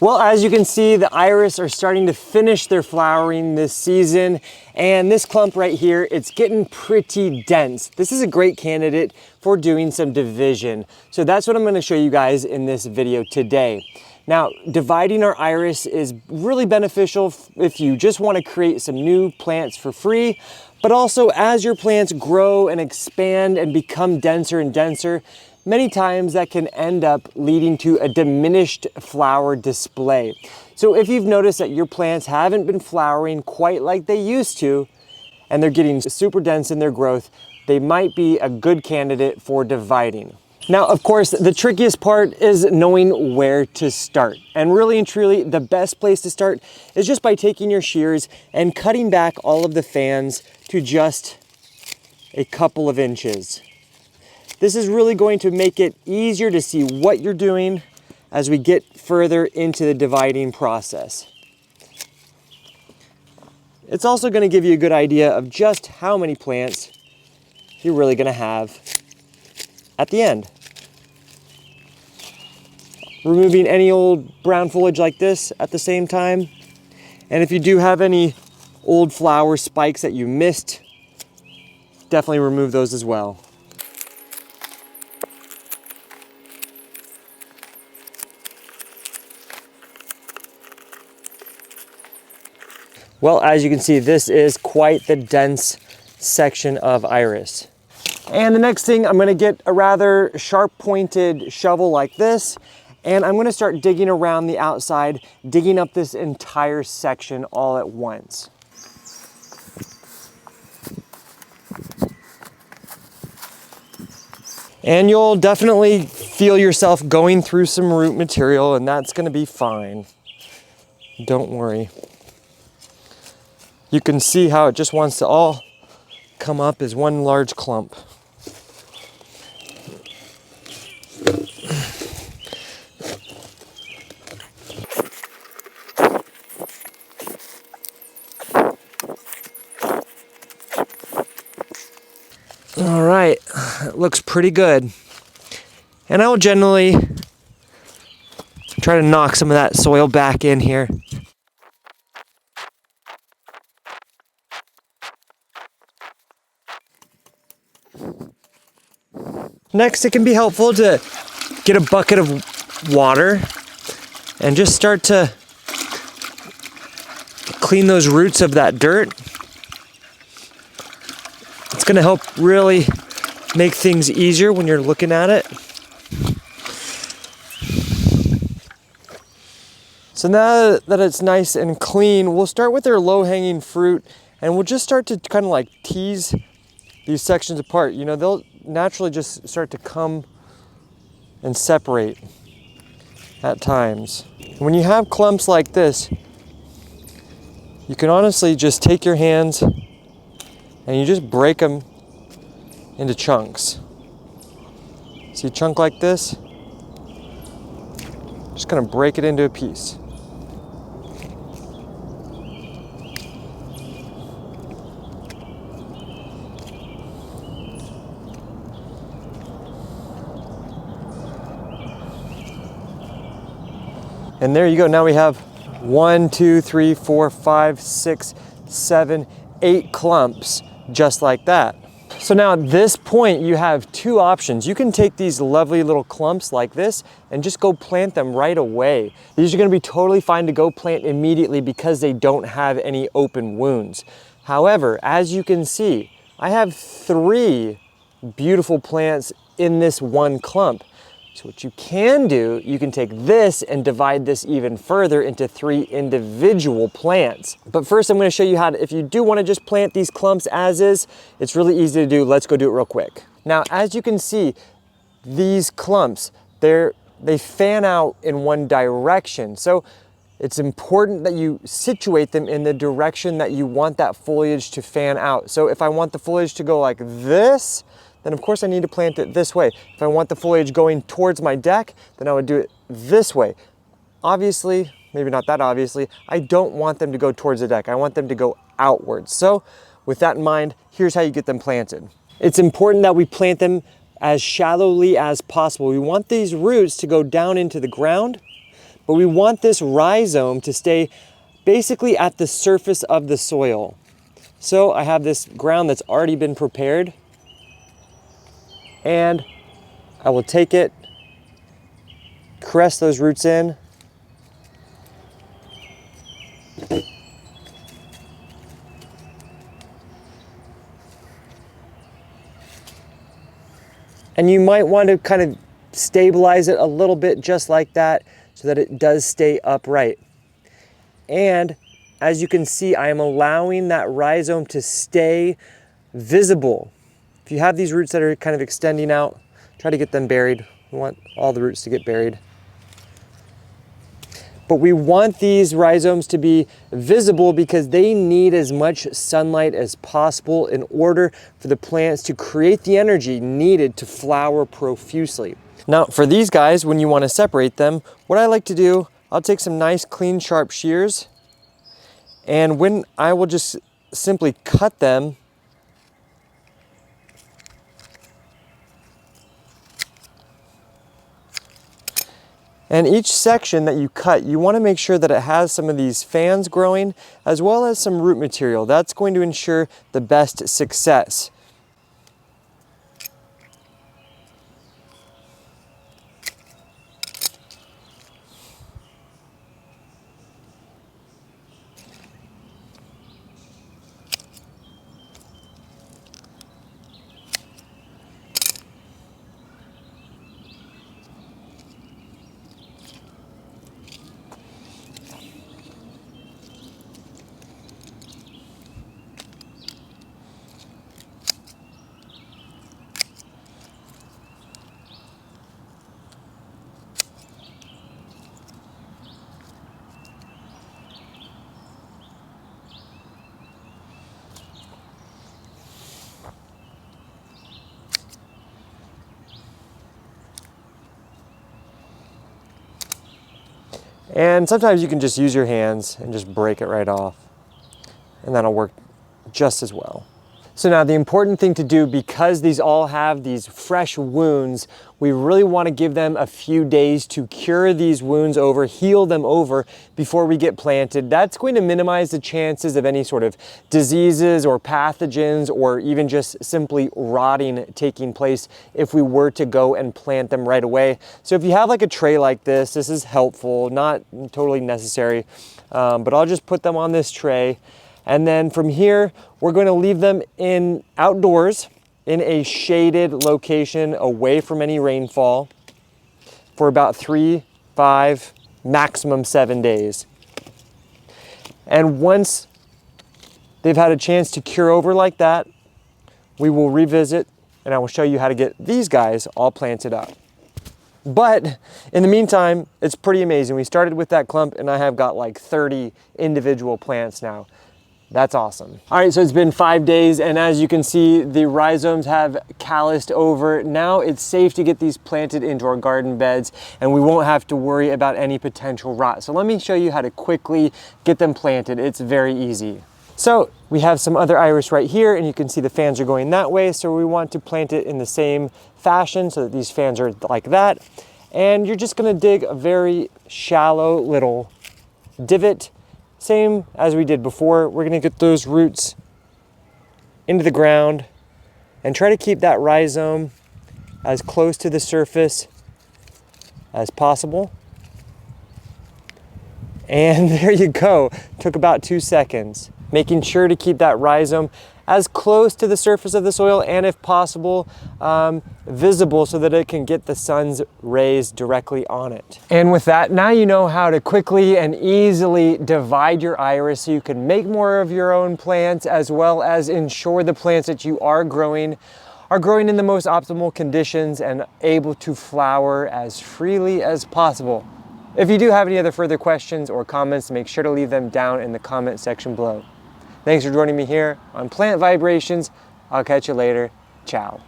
Well, as you can see, the iris are starting to finish their flowering this season, and this clump right here, it's getting pretty dense. This is a great candidate for doing some division. So that's what I'm going to show you guys in this video today. Now, dividing our iris is really beneficial if you just want to create some new plants for free, but also as your plants grow and expand and become denser and denser, many times that can end up leading to a diminished flower display. So if you've noticed that your plants haven't been flowering quite like they used to, and they're getting super dense in their growth, they might be a good candidate for dividing. Now, of course, the trickiest part is knowing where to start. And really and truly, the best place to start is just by taking your shears and cutting back all of the fans to just a couple of inches. This is really going to make it easier to see what you're doing as we get further into the dividing process. It's also going to give you a good idea of just how many plants you're really going to have at the end. Removing any old brown foliage like this at the same time. And if you do have any old flower spikes that you missed, definitely remove those as well. Well, as you can see, this is quite the dense section of iris. And the next thing, I'm gonna get a rather sharp pointed shovel like this, and I'm gonna start digging around the outside, digging up this entire section all at once. And you'll definitely feel yourself going through some root material, and that's gonna be fine. Don't worry. You can see how it just wants to all come up as one large clump. All right, it looks pretty good. And I will generally try to knock some of that soil back in here. Next, it can be helpful to get a bucket of water and just start to clean those roots of that dirt. It's going to help really make things easier when you're looking at it. So now that it's nice and clean, we'll start with our low-hanging fruit, and we'll just start to kind of like tease these sections apart. You know, they'll naturally just start to come and separate at times. When you have clumps like this, you can honestly just take your hands and you just break them into chunks. See a chunk like this? Just gonna break it into a piece. And there you go. Now we have 1, 2, 3, 4, 5, 6, 7, 8 clumps just like that. So now at this point you have two options. You can take these lovely little clumps like this and just go plant them right away. These are going to be totally fine to go plant immediately because they don't have any open wounds. However, as you can see, I have 3 beautiful plants in this one clump. So what you can do, you can take this and divide this even further into 3 individual plants. But first I'm going to show you how to, if you do want to just plant these clumps as is, it's really easy to do. Let's go do it real quick. Now, as you can see, these clumps, they fan out in one direction. So it's important that you situate them in the direction that you want that foliage to fan out. So if I want the foliage to go like this, then of course I need to plant it this way. If I want the foliage going towards my deck, then I would do it this way. Obviously, maybe not that obviously, I don't want them to go towards the deck. I want them to go outwards. So with that in mind, here's how you get them planted. It's important that we plant them as shallowly as possible. We want these roots to go down into the ground, but we want this rhizome to stay basically at the surface of the soil. So I have this ground that's already been prepared, and I will take it, caress those roots in, and you might want to kind of stabilize it a little bit just like that so that it does stay upright. And as you can see, I am allowing that rhizome to stay visible. If you have these roots that are kind of extending out, try to get them buried. We want all the roots to get buried. But we want these rhizomes to be visible because they need as much sunlight as possible in order for the plants to create the energy needed to flower profusely. Now, for these guys, when you want to separate them, what I like to do, I'll take some nice, clean, sharp shears, and when I will just simply cut them, and each section that you cut, you want to make sure that it has some of these fans growing as well as some root material. That's going to ensure the best success. And sometimes you can just use your hands and just break it right off, and that'll work just as well. So now the important thing to do, because these all have these fresh wounds, we really want to give them a few days to cure these wounds over, heal them over before we get planted. That's going to minimize the chances of any sort of diseases or pathogens or even just simply rotting taking place if we were to go and plant them right away. So if you have like a tray like this is helpful, not totally necessary, but I'll just put them on this tray. And then from here, we're going to leave them in outdoors in a shaded location away from any rainfall for about 3, 5, maximum 7 days. And once they've had a chance to cure over like that, we will revisit and I will show you how to get these guys all planted up. But in the meantime, it's pretty amazing. We started with that clump and I have got like 30 individual plants now. That's awesome. All right, so it's been 5 days, and as you can see, the rhizomes have calloused over. Now it's safe to get these planted into our garden beds, and we won't have to worry about any potential rot. So let me show you how to quickly get them planted. It's very easy. So we have some other iris right here, and you can see the fans are going that way. So we want to plant it in the same fashion so that these fans are like that. And you're just gonna dig a very shallow little divot. Same as we did before. We're gonna get those roots into the ground and try to keep that rhizome as close to the surface as possible. And there you go. Took about 2 seconds. Making sure to keep that rhizome as close to the surface of the soil and if possible, visible so that it can get the sun's rays directly on it. And with that, now you know how to quickly and easily divide your iris so you can make more of your own plants as well as ensure the plants that you are growing in the most optimal conditions and able to flower as freely as possible. If you do have any other further questions or comments, make sure to leave them down in the comment section below. Thanks for joining me here on Plant Vibrations. I'll catch you later. Ciao.